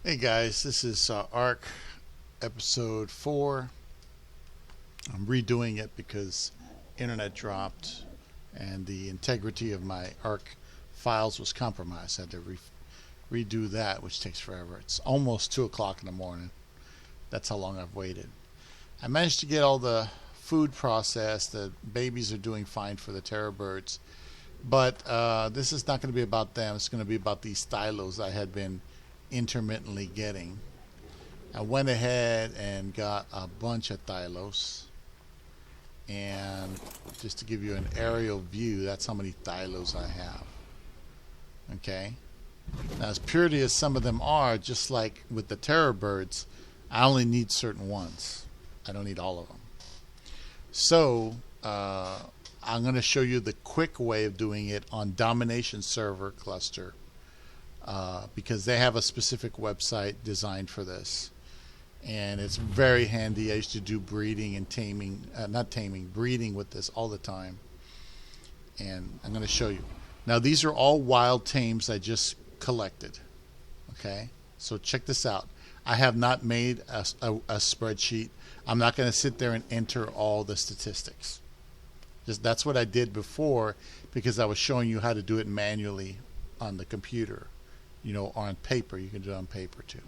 Hey guys, this is ARC episode 4. I'm redoing it because internet dropped and the integrity of my ARC files was compromised. I had to redo that, which takes forever. It's almost 2 o'clock in the morning. That's how long I've waited. I managed to get all the food processed. The babies are doing fine for the terror birds. But this is not going to be about them. It's going to be about these stylos I had been intermittently getting. I went ahead and got a bunch of thylos, and just to give you an aerial view, that's how many thylos I have. Okay, now as purity as some of them are, just like with the terror birds, I only need certain ones. I don't need all of them. So I'm going to show you the quick way of doing it on domiNATION server cluster, because they have a specific website designed for this, and it's very handy. I used to do breeding and taming, breeding with this all the time, and I'm going to show you. Now these are all wild tames I just collected. Okay, so check this out. I have not made a spreadsheet. I'm not going to sit there and enter all the statistics. Just that's what I did before, because I was showing you how to do it manually on the computer. You know, on paper. You can do it on paper too.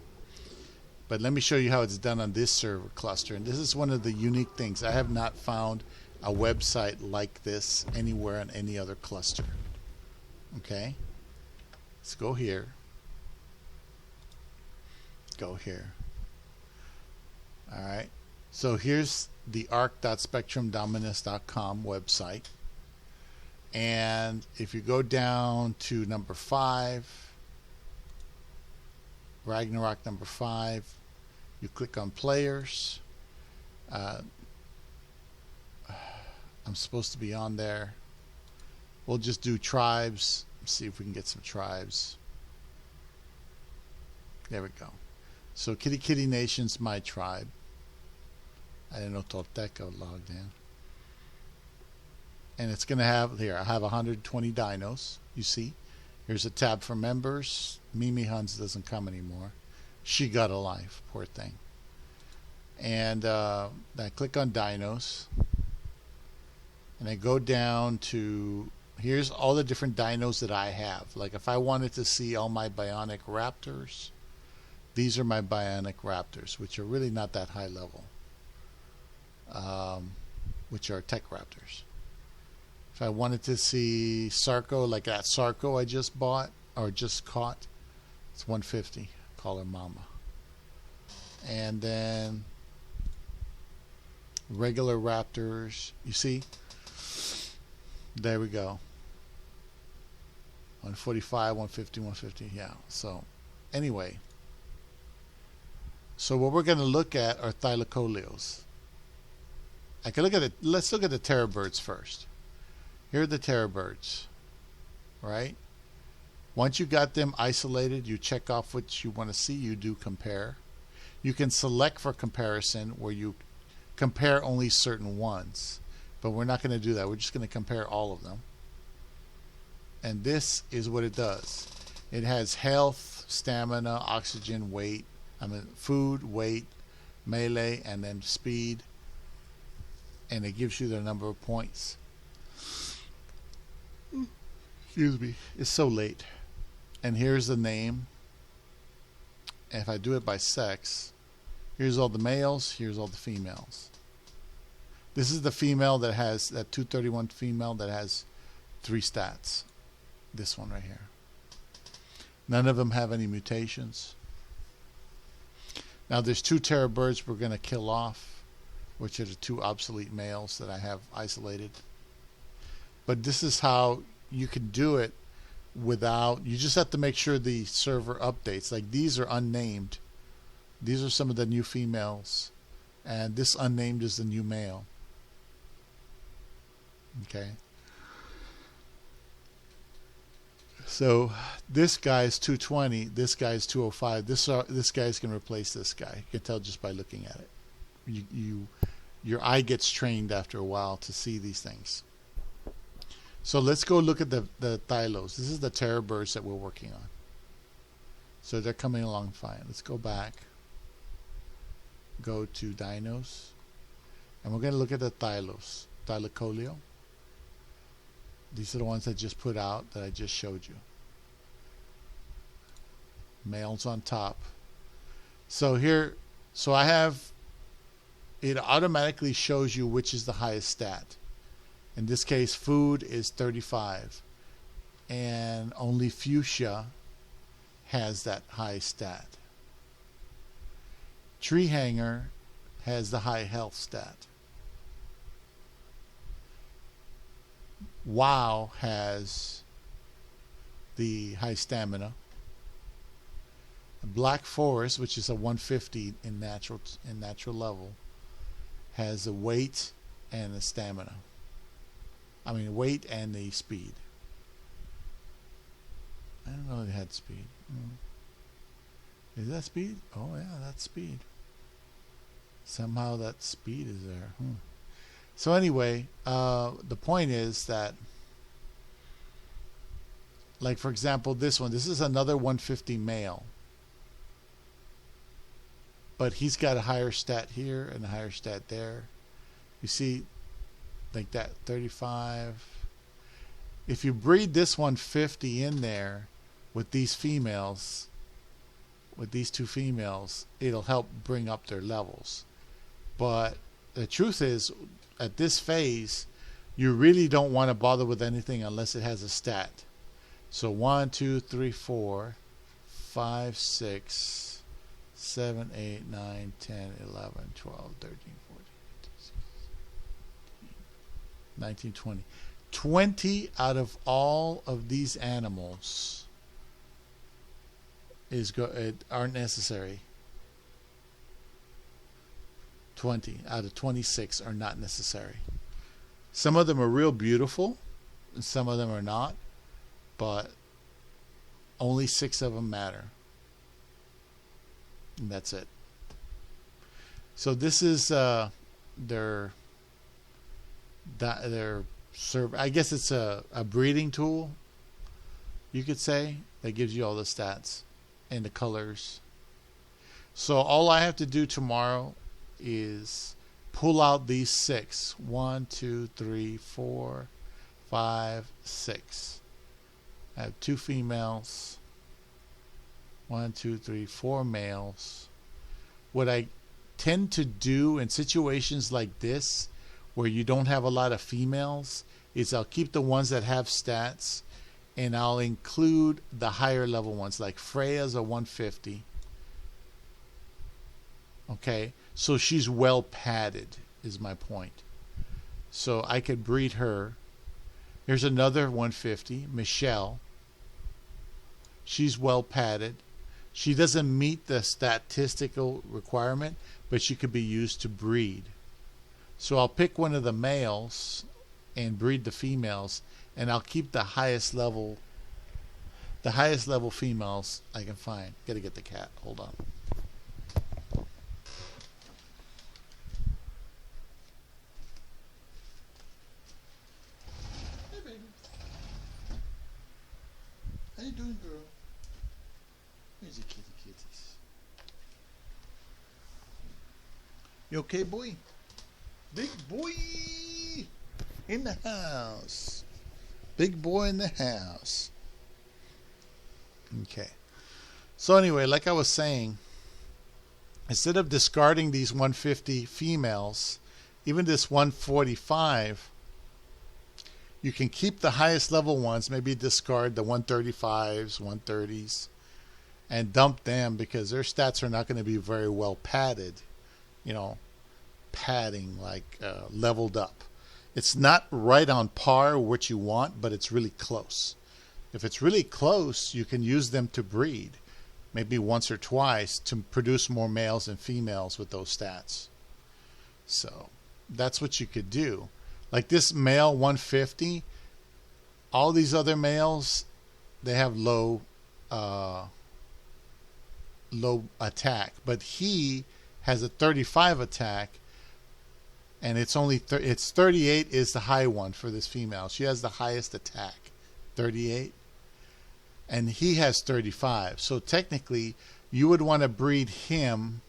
But let me show you how it's done on this server cluster. And this is one of the unique things. I have not found a website like this anywhere on any other cluster. Okay? Let's go here. Go here. Alright. So here's the arc.spectrumdominus.com website. And if you go down to number 5, Ragnarok number 5, you click on players. I'm supposed to be on there. We'll just do tribes. See if we can get some tribes. There we go. So Kitty Kitty Nation's my tribe. I didn't know Tolteca logged in. And it's going to have, here, I have 120 dinos, you see. Here's a tab for members. Mimi Huns doesn't come anymore. She got a life, poor thing. And I click on dinos. And I go down to, here's all the different dinos that I have. Like if I wanted to see all my bionic raptors, these are my bionic raptors, which are really not that high level. Which are tech raptors. If I wanted to see Sarco, like that Sarco I just bought or just caught, it's 150. Call her Mama. And then regular raptors, you see? There we go. 145, 150, 150. Yeah. So anyway, so what we're going to look at are thylacoleos. I can look at it. Let's look at the terror birds first. Here are the terror birds, right? Once you got them isolated, you check off what you want to see. You do compare. You can select for comparison where you compare only certain ones. But we're not going to do that. We're just going to compare all of them. And this is what it does. It has health, stamina, oxygen, weight, food, weight, melee, and then speed. And it gives you the number of points. Excuse me, it's so late. And here's the name. And if I do it by sex, here's all the males, here's all the females. This is the female that has, that 231 female that has 3 stats. This one right here. None of them have any mutations. Now there's 2 terror birds we're going to kill off, which are the 2 obsolete males that I have isolated. But this is how you can do it without, you just have to make sure the server updates. Like these are unnamed. These are some of the new females, and this unnamed is the new male. Okay. So this guy's 220, this guy's 205. This guy's going to replace this guy. You can tell just by looking at it. Your eye gets trained after a while to see these things. So let's go look at the thylos. This is the terror birds that we're working on. So they're coming along fine. Let's go back. Go to dinos. And we're going to look at the thylacoleo. These are the ones I just put out that I just showed you. Males on top. So here, I have, it automatically shows you which is the highest stat. In this case, food is 35. And only fuchsia has that high stat. Tree hanger has the high health stat. Wow has the high stamina. Black forest, which is a 150 in natural level, has a weight and the stamina. I mean weight and the speed. I don't know if it had speed. Is that speed? Oh yeah, that's speed. Somehow that speed is there. So anyway, the point is that, like for example, this is another 150 male. But he's got a higher stat here and a higher stat there. You see, like that, 35. If you breed this 150 in there with these females, with these two females, it'll help bring up their levels. But the truth is, at this phase, you really don't want to bother with anything unless it has a stat. So 1, 2, 3, 4, 5, 6, 7, 8, 9, 10, 11, 12, 13, 14, 15, 16, 19, 20. 20 out of all of these animals aren't necessary. 20 out of 26 are not necessary. Some of them are real beautiful, and some of them are not, but only 6 of them matter. And that's it. So this is their I guess it's a breeding tool, you could say, that gives you all the stats and the colors. So all I have to do tomorrow is pull out these 6. 1, 2, 3, 4, 5, 6. I have 2 females. 1, 2, 3, 4 males. What I tend to do in situations like this, where you don't have a lot of females, is I'll keep the ones that have stats, and I'll include the higher level ones, like Freya's a 150. Okay, so she's well padded, is my point. So I could breed her. Here's another 150, Michelle. She's well padded. She doesn't meet the statistical requirement, but she could be used to breed. So I'll pick one of the males and breed the females, and I'll keep the highest level females I can find. Gotta get the cat. Hold on. Hey, baby. How you doing, girl? Where's your kitties? You okay, boy? Big boy in the house. Big boy in the house. Okay. So anyway, like I was saying, instead of discarding these 150 females, even this 145, you can keep the highest level ones, maybe discard the 135s, 130s, and dump them because their stats are not going to be very well padded, padding like leveled up. It's not right on par with what you want, but it's really close. If it's really close, you can use them to breed, maybe once or twice, to produce more males and females with those stats. So that's what you could do. Like this male 150, all these other males, they have low attack, but he has a 35 attack, and it's only it's 38 is the high one for this female. She has the highest attack, 38. and he has 35. So technically, you would want to breed him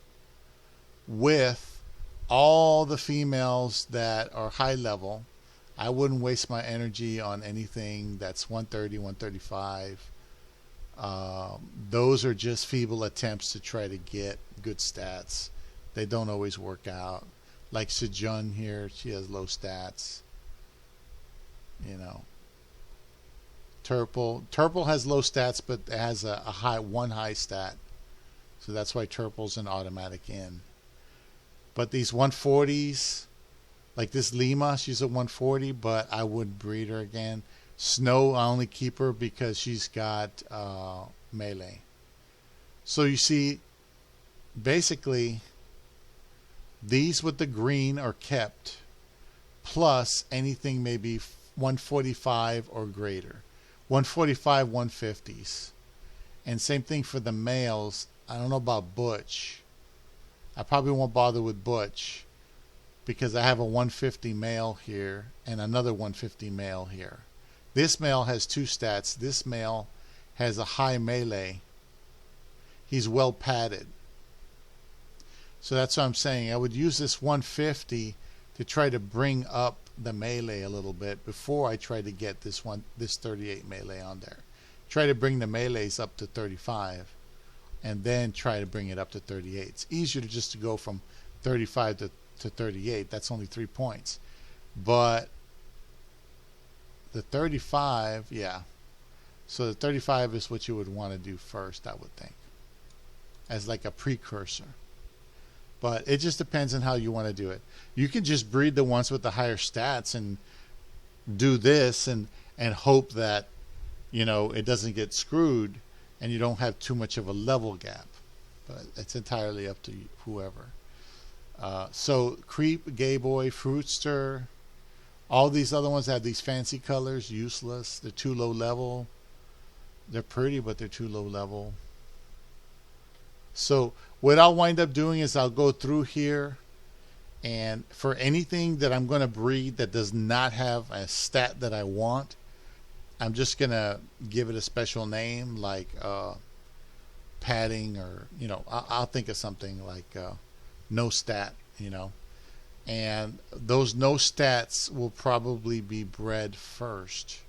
with all the females that are high level. I wouldn't waste my energy on anything that's 130, 135. Those are just feeble attempts to try to get good stats. They don't always work out. Like Sejun here, she has low stats. You know, Turple has low stats, but it has a one high stat, so that's why Turple's an automatic in. But these 140s, like this Lima, she's a 140, but I wouldn't breed her again. Snow, I only keep her because she's got melee. So you see, basically, these with the green are kept, plus anything maybe 145 or greater. 145, 150s. And same thing for the males. I don't know about Butch. I probably won't bother with Butch because I have a 150 male here and another 150 male here. This male has two stats. This male has a high melee. He's well padded. So that's what I'm saying. I would use this 150 to try to bring up the melee a little bit before I try to get this 38 melee on there. Try to bring the melees up to 35 and then try to bring it up to 38. It's easier to just to go from 35 to 38. That's only 3 points. But the 35, yeah. So the 35 is what you would want to do first, I would think, as like a precursor. But it just depends on how you want to do it. You can just breed the ones with the higher stats and do this and hope that, you know, it doesn't get screwed and you don't have too much of a level gap. But it's entirely up to whoever. So Creep, Gay Boy, Fruitster, all these other ones have these fancy colors, useless. They're too low level. They're pretty, but they're too low level. So what I'll wind up doing is I'll go through here, and for anything that I'm going to breed that does not have a stat that I want, I'm just going to give it a special name like padding, or, you know, I'll think of something like no stat, you know. And those no stats will probably be bred first.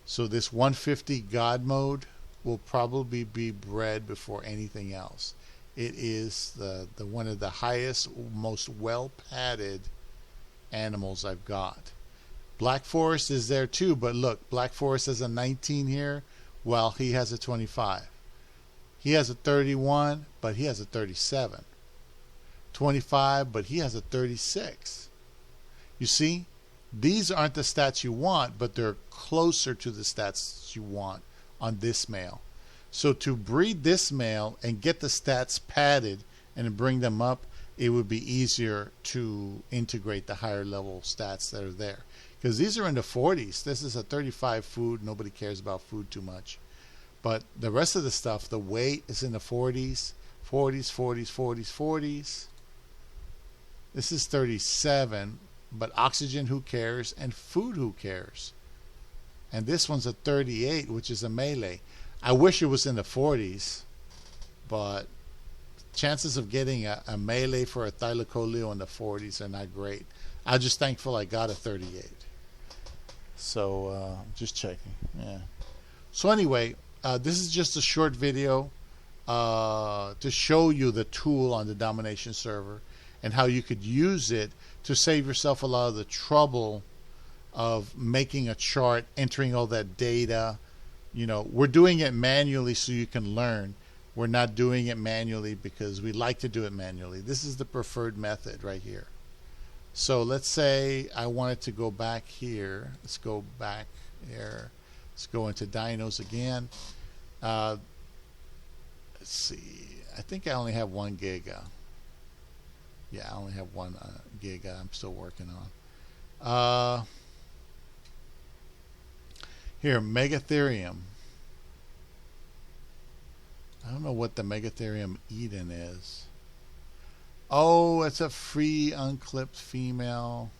So this 150 God mode will probably be bred before anything else. It is the one of the highest, most well padded animals I've got. Black Forest is there too, but look, Black Forest has a 19 here while he has a 25. He has a 31, but he has a 37. 25, but he has a 36. You see, these aren't the stats you want, but they're closer to the stats you want on this male. So to breed this male and get the stats padded and bring them up, it would be easier to integrate the higher level stats that are there. Because these are in the 40s. This is a 35 food. Nobody cares about food too much. But the rest of the stuff, the weight is in the 40s, 40s, 40s, 40s, 40s. This is 37, but oxygen, who cares? And food, who cares? And this one's a 38, which is a melee. I wish it was in the 40s, but chances of getting a melee for a thylacoleo in the 40s are not great. I'm just thankful I got a 38. So just checking. Yeah. So anyway, this is just a short video to show you the tool on the domiNATION server and how you could use it to save yourself a lot of the trouble of making a chart, entering all that data. You know, we're doing it manually so you can learn. We're not doing it manually because we like to do it manually. This is the preferred method right here. So let's say I wanted to go back here. Let's go back here. Let's go into dinos again. Let's see. I think I only have 1 giga. Yeah, I only have 1 giga I'm still working on. Here, Megatherium. I don't know what the Megatherium Eden is. Oh, it's a free unclipped female.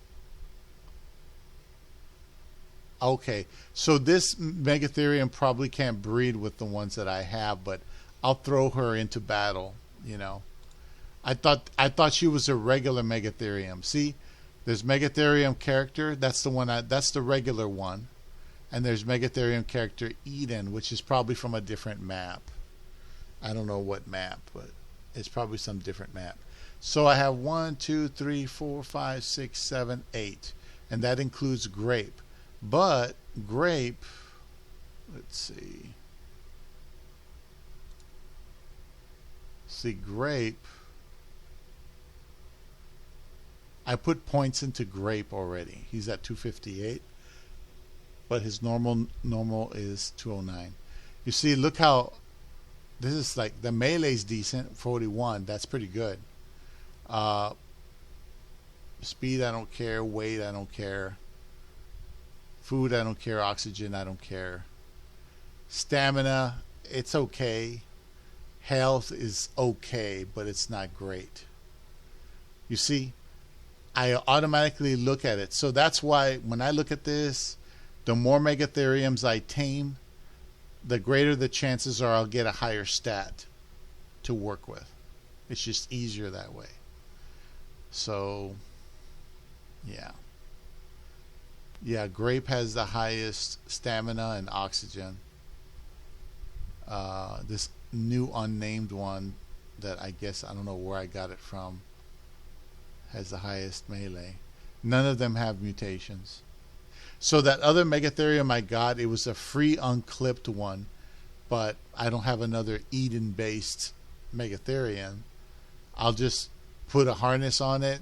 Okay, so this Megatherium probably can't breed with the ones that I have, but I'll throw her into battle. You know, I thought she was a regular Megatherium. See, there's Megatherium character. That's the one. That's the regular one, and there's Megatherium character Eden, which is probably from a different map. I don't know what map, but it's probably some different map. So I have 1, 2, 3, 4, 5, 6, 7, 8, and that includes Grape. But Grape, let's see. See, Grape, I put points into Grape already. He's at 258, but his normal is 209. You see, look how this is like the melee's decent, 41. That's pretty good. Speed, I don't care. Weight, I don't care. Food, I don't care. Oxygen, I don't care. Stamina, it's okay. Health is okay, but it's not great. You see, I automatically look at it. So that's why when I look at this, the more Megatheriums I tame, the greater the chances are I'll get a higher stat to work with. It's just easier that way. So, yeah. Yeah, Grape has the highest stamina and oxygen. This new unnamed one that I guess I don't know where I got it from has the highest melee. None of them have mutations. So that other Megatherium I got, it was a free unclipped one, but I don't have another Eden based Megatherium. I'll just put a harness on it,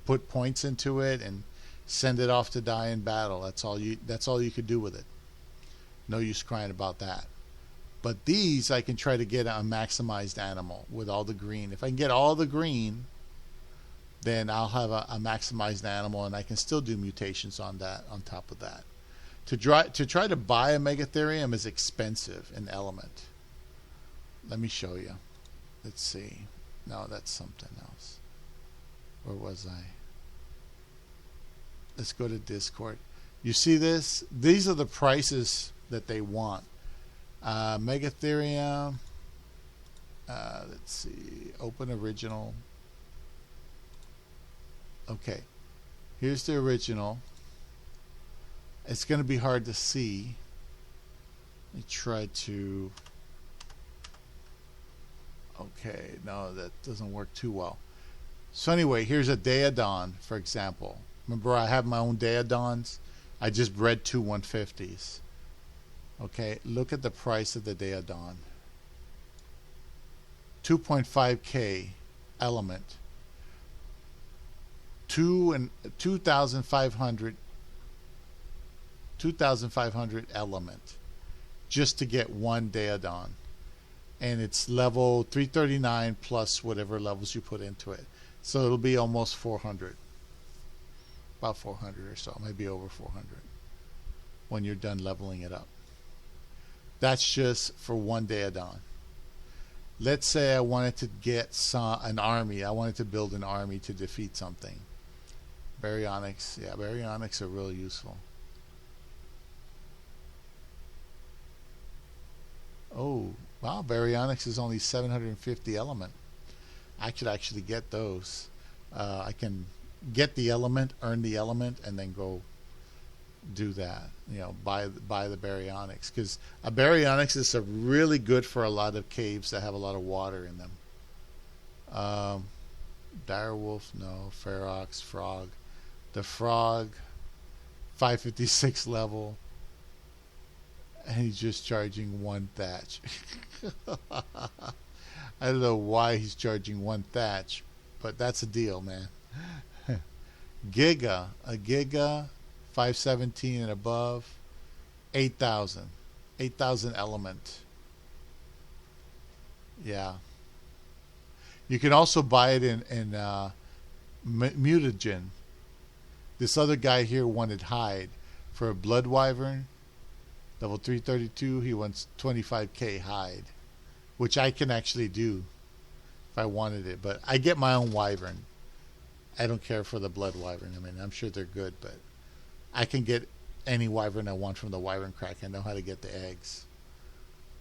put points into it, and send it off to die in battle. That's all you could do with it. No use crying about that. But these I can try to get a maximized animal with all the green. If I can get all the green, then I'll have a maximized animal, and I can still do mutations on that. On top of that, to try to buy a Megatherium is expensive in Element. Let me show you. Let's see. No, that's something else. Where was I? Let's go to Discord. You see this? These are the prices that they want. Megatherium. Let's see. Open original. Okay. Here's the original. It's going to be hard to see. Let me try to... Okay, no, that doesn't work too well. So anyway, here's a Daedon, for example. Remember, I have my own Daedons? I just bred two 150s. Okay, look at the price of the Daedon. 2.5K element. 2,500 element just to get one Daedon. And it's level 339 plus whatever levels you put into it. So it'll be almost 400. About 400 or so, maybe over 400 when you're done leveling it up. That's just for one Daedon. Let's say I wanted to get an army. I wanted to build an army to defeat something. Baryonyx, yeah, Baryonyx are really useful. Oh, wow, Baryonyx is only 750 element. I could actually get those. I can get the element, earn the element, and then go do that. You know, buy the Baryonyx, because a Baryonyx is really good for a lot of caves that have a lot of water in them. Direwolf, no. Ferox, Frog. The Frog, 556 level, and he's just charging one thatch. I don't know why he's charging one thatch, but that's a deal, man. Giga, a Giga, 517 and above, 8,000 element. Yeah. You can also buy it in mutagen. This other guy here wanted hide for a blood wyvern, level 332. He wants 25k hide, which I can actually do if I wanted it. But I get my own wyvern. I don't care for the blood wyvern. I mean, I'm sure they're good, but I can get any wyvern I want from the wyvern crack. I know how to get the eggs.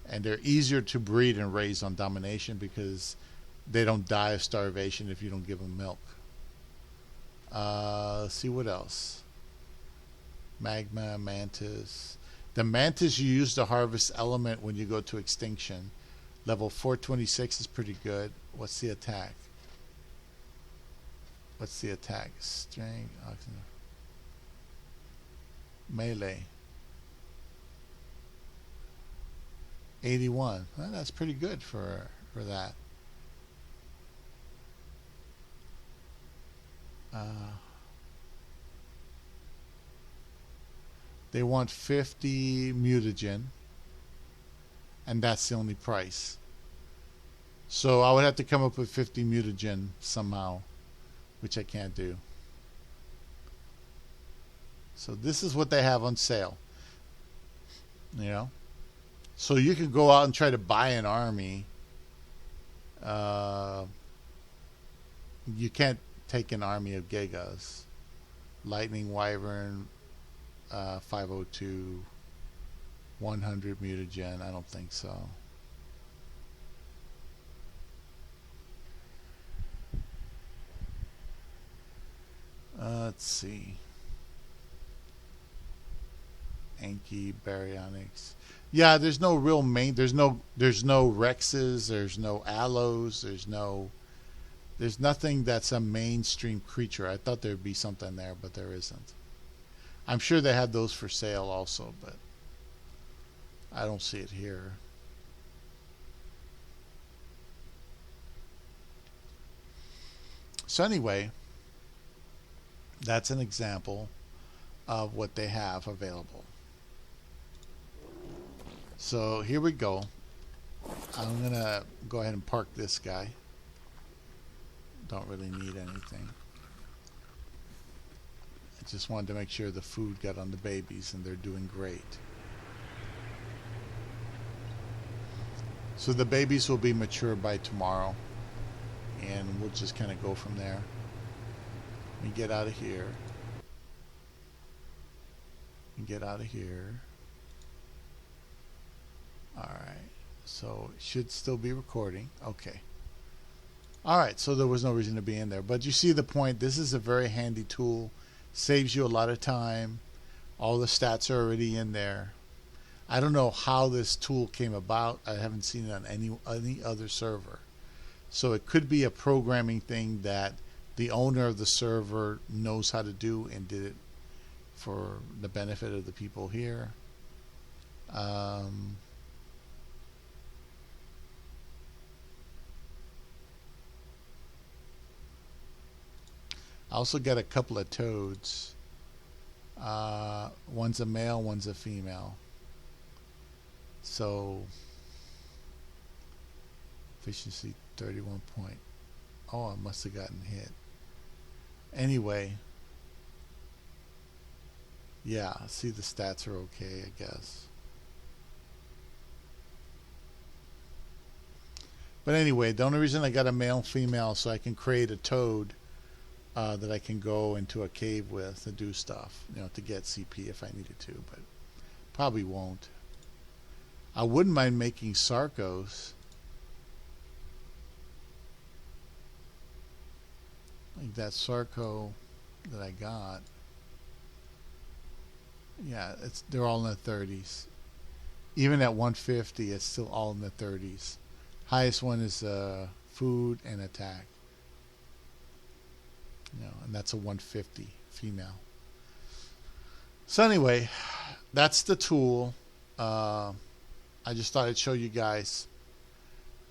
And they're easier to breed and raise on domiNATION because they don't die of starvation if you don't give them milk. Let's see what else. Magma, mantis. The mantis you use to harvest element when you go to extinction. Level 426 is pretty good. What's the attack? What's the attack? Strength, melee. 81. Well, that's pretty good for that. They want 50 mutagen, and that's the only price. So I would have to come up with 50 mutagen somehow, which I can't do. So this is what they have on sale. You know? So you can go out and try to buy an army. You can't take an army of Gigas. Lightning Wyvern, 502, 100 mutagen. I don't think so. Let's see. Anki, Baryonyx. Yeah, there's no real main. There's no Rexes. There's no Aloes. There's nothing that's a mainstream creature. I thought there'd be something there, but there isn't. I'm sure they had those for sale also, but I don't see it here. So anyway, that's an example of what they have available. So here we go. I'm going to go ahead and park this guy. Don't really need anything. I just wanted to make sure the food got on the babies, and they're doing great. So the babies will be mature by tomorrow, and we'll just kind of go from there. Let me get out of here. Get out of here. Alright, so it should still be recording. Okay. Alright, so there was no reason to be in there. But you see the point. This is a very handy tool. Saves you a lot of time. All the stats are already in there. I don't know how this tool came about. I haven't seen it on any other server. So it could be a programming thing that the owner of the server knows how to do and did it for the benefit of the people here. I also got a couple of toads. One's a male, one's a female. So efficiency 31 point. Oh, I must have gotten hit. Anyway, yeah, see the stats are okay, I guess. But anyway, the only reason I got a male female so I can create a toad that I can go into a cave with to do stuff, you know, to get CP if I needed to, but probably won't. I wouldn't mind making Sarcos. Like that Sarco that I got. Yeah, they're all in the 30s. Even at 150, it's still all in the 30s. Highest one is food and attack. You know, and that's a 150 female. So anyway, that's the tool. I just thought I'd show you guys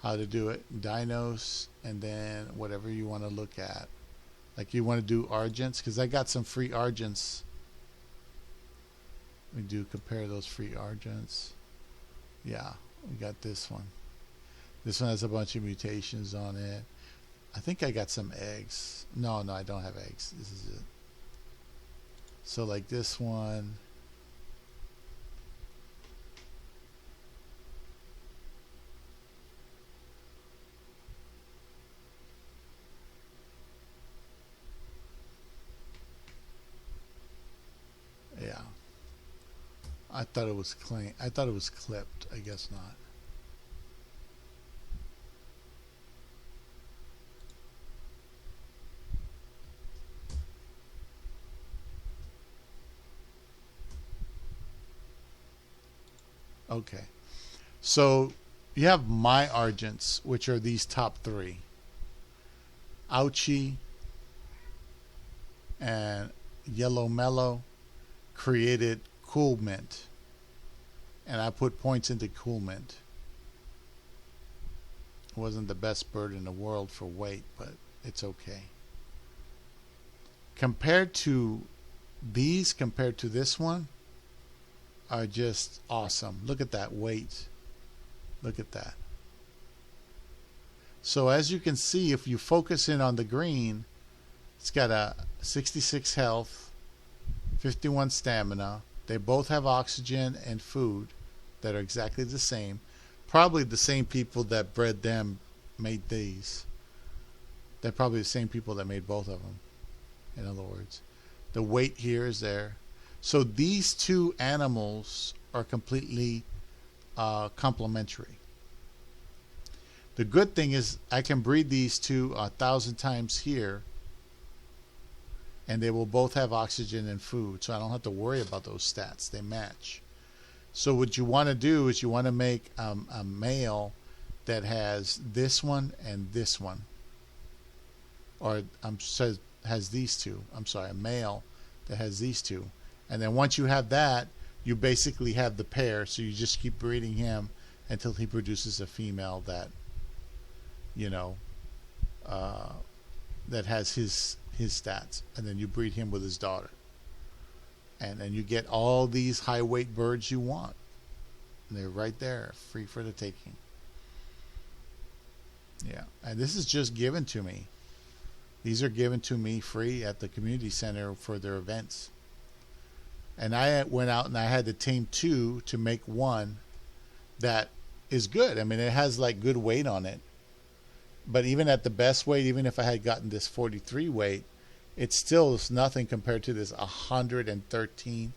how to do it. Dinos, and then whatever you want to look at. Like you want to do Argents, because I got some free Argents. We do compare those free Argents. Yeah, we got this one. This one has a bunch of mutations on it. I think I got some eggs. No, I don't have eggs. This is it. So like this one. Yeah. I thought it was clean. I thought it was clipped. I guess not. Okay. So you have my Argents, which are these top three. Ouchie and Yellow Mellow created Cool Mint. And I put points into Cool Mint. It wasn't the best bird in the world for weight, but it's okay. Compared to these, compared to this one, are just awesome. Look at that weight. Look at that. So as you can see, if you focus in on the green, it's got a 66 health, 51 stamina. They both have oxygen and food that are exactly the same. Probably the same people that bred them made these. They're probably the same people that made both of them. In other words, the weight here is there. So these two animals are completely complementary. The good thing is I can breed these two 1,000 times here, and they will both have oxygen and food, so I don't have to worry about those stats. They match. So what you want to do is you want to make a male that has this one and this one, or has these two. I'm sorry, a male that has these two. And then once you have that, you basically have the pair, so you just keep breeding him until he produces a female that, you know, that has his stats, and then you breed him with his daughter. And then you get all these high weight birds you want. And they're right there, free for the taking. Yeah, and this is just given to me. These are given to me free at the community center for their events. And I went out and I had to tame two to make one that is good. I mean, it has like good weight on it. But even at the best weight, even if I had gotten this 43 weight, it still is nothing compared to this 113.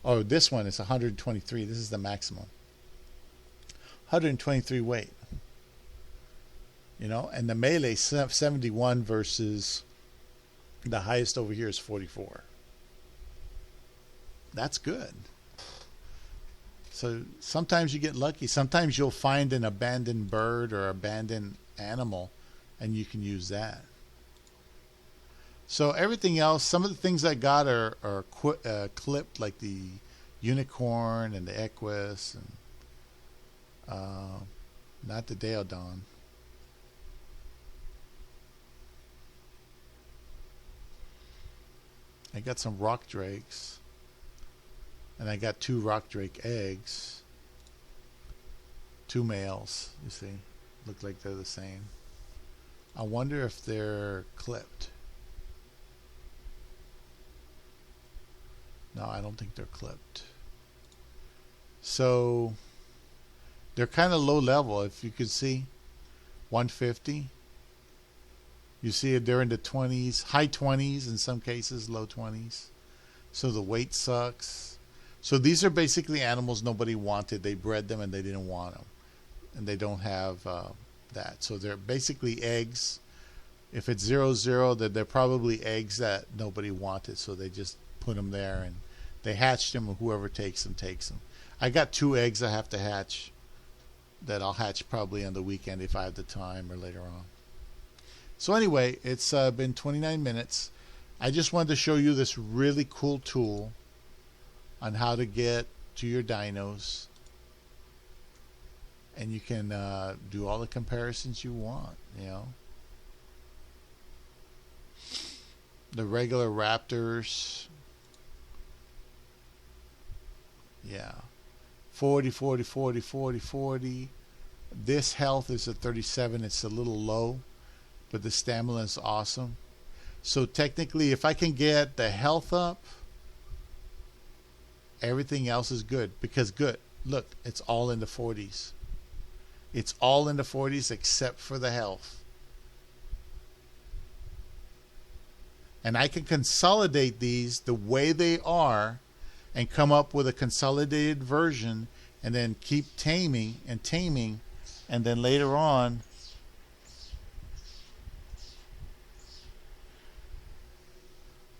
Oh, this one is 123. This is the maximum. 123 weight. You know, and the melee 71 versus the highest over here is 44. That's good. So sometimes you get lucky. Sometimes you'll find an abandoned bird or abandoned animal, and you can use that. So everything else, some of the things I got are clipped, like the unicorn and the equus, and not the Deodon. I got some rock drakes. And I got 2 rock drake eggs. 2 males, you see. Look like they're the same. I wonder if they're clipped. No, I don't think they're clipped. So they're kind of low level, if you could see. 150. You see they're in the 20s, high 20s in some cases, low 20s. So the weight sucks. So these are basically animals nobody wanted. They bred them and they didn't want them. And they don't have that. So they're basically eggs. If it's 0-0, then they're probably eggs that nobody wanted. So they just put them there and they hatched them, and whoever takes them, takes them. I got 2 eggs I have to hatch that I'll hatch probably on the weekend if I have the time or later on. So anyway, it's been 29 minutes. I just wanted to show you this really cool tool on how to get to your dinos, and you can do all the comparisons you want, you know. The regular raptors, yeah, 40, 40, 40, 40, 40. This health is a 37. It's a little low, but the stamina is awesome. So technically, if I can get the health up, everything else is good. Because good, look, it's all in the 40s. It's all in the 40s except for the health. And I can consolidate these the way they are and come up with a consolidated version, and then keep taming and taming, and then later on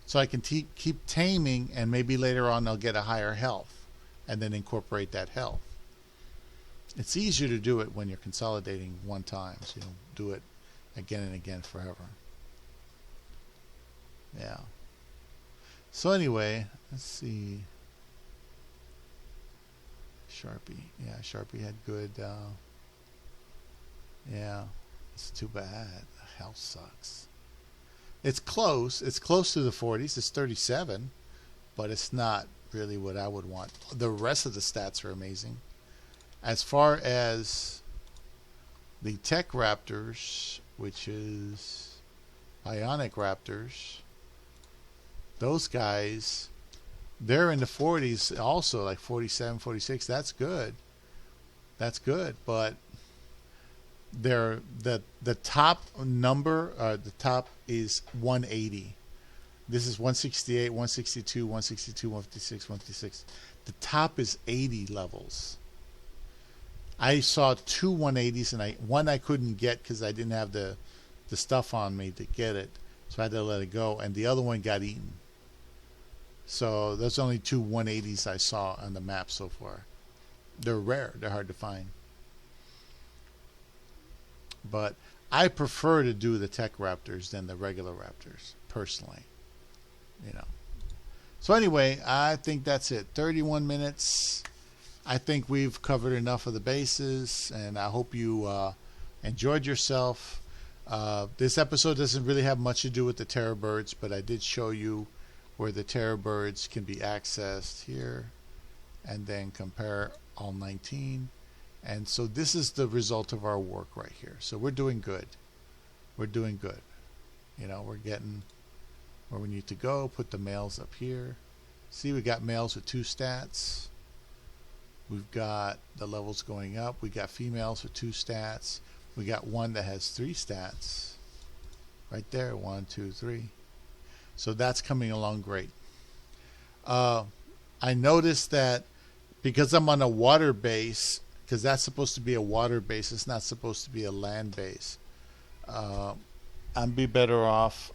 so I can keep taming, and maybe later on I'll get a higher health and then incorporate that health. It's easier to do it when you're consolidating one time, so you don't do it again and again forever. Yeah. So anyway, let's see. Sharpie. Yeah, Sharpie had good. Yeah, it's too bad. The health sucks. It's close. It's close to the 40s. It's 37, but it's not really what I would want. The rest of the stats are amazing. As far as the Tech Raptors, which is Bionic Raptors, those guys, they're in the 40s also, like 47, 46. That's good. That's good, but they're the top number, the top is 180. This is 168, 162, 162, 156, 156. The top is 80 levels. I saw two 180s, and one I couldn't get because I didn't have the stuff on me to get it, so I had to let it go, and the other one got eaten. So there's only two 180s I saw on the map so far. They're rare. They're hard to find. But I prefer to do the Tech Raptors than the regular Raptors, personally. You know. So anyway, I think that's it. 31 minutes. I think we've covered enough of the bases, and I hope you enjoyed yourself. This episode doesn't really have much to do with the Terror Birds, but I did show you where the Terror Birds can be accessed here, and then compare all 19. And so this is the result of our work right here. So we're doing good. We're doing good. You know, we're getting where we need to go. Put the males up here. See, we got males with 2 stats. We've got the levels going up. We got females with 2 stats. We got one that has 3 stats. Right there. 1, 2, 3. So that's coming along great. I noticed that because I'm on a water base, because that's supposed to be a water base, it's not supposed to be a land base. I'd be better off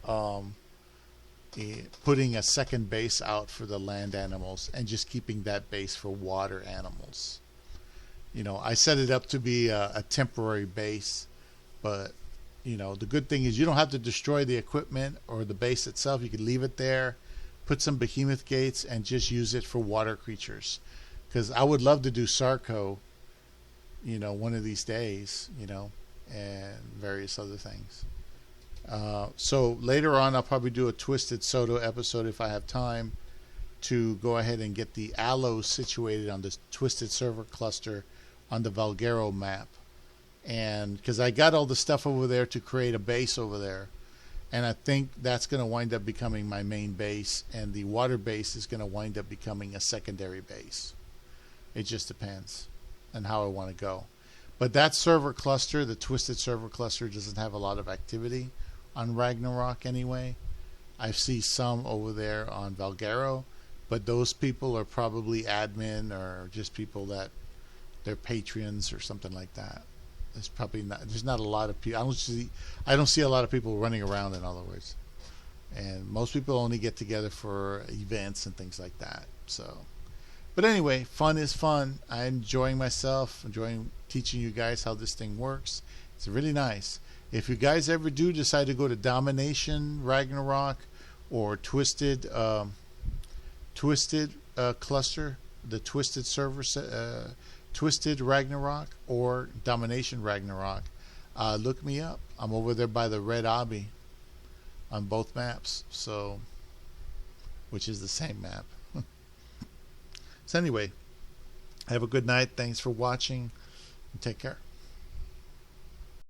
putting a second base out for the land animals and just keeping that base for water animals. You know, I set it up to be a temporary base, but you know, the good thing is you don't have to destroy the equipment or the base itself. You can leave it there, put some behemoth gates, and just use it for water creatures. Because I would love to do Sarco, you know, one of these days, you know, and various other things. So later on, I'll probably do a Twisted Soto episode if I have time to go ahead and get the aloes situated on the Twisted Server cluster on the Valguero map. And because I got all the stuff over there to create a base over there, and I think that's going to wind up becoming my main base, and the water base is going to wind up becoming a secondary base. It just depends on how I want to go. But that server cluster, the Twisted Server cluster, doesn't have a lot of activity on Ragnarok anyway. I see some over there on Valguero, but those people are probably admin or just people that they're patrons or something like that. There's probably not. There's not a lot of people. I don't see a lot of people running around. In other words, and most people only get together for events and things like that. So, but anyway, fun is fun. I'm enjoying myself. Enjoying teaching you guys how this thing works. It's really nice. If you guys ever do decide to go to domiNATION Ragnarok or Twisted cluster, the Twisted server. Twisted Ragnarok or domiNATION Ragnarok, look me up. I'm over there by the Red Obby on both maps, so which is the same map. So anyway, have a good night. Thanks for watching, and take care.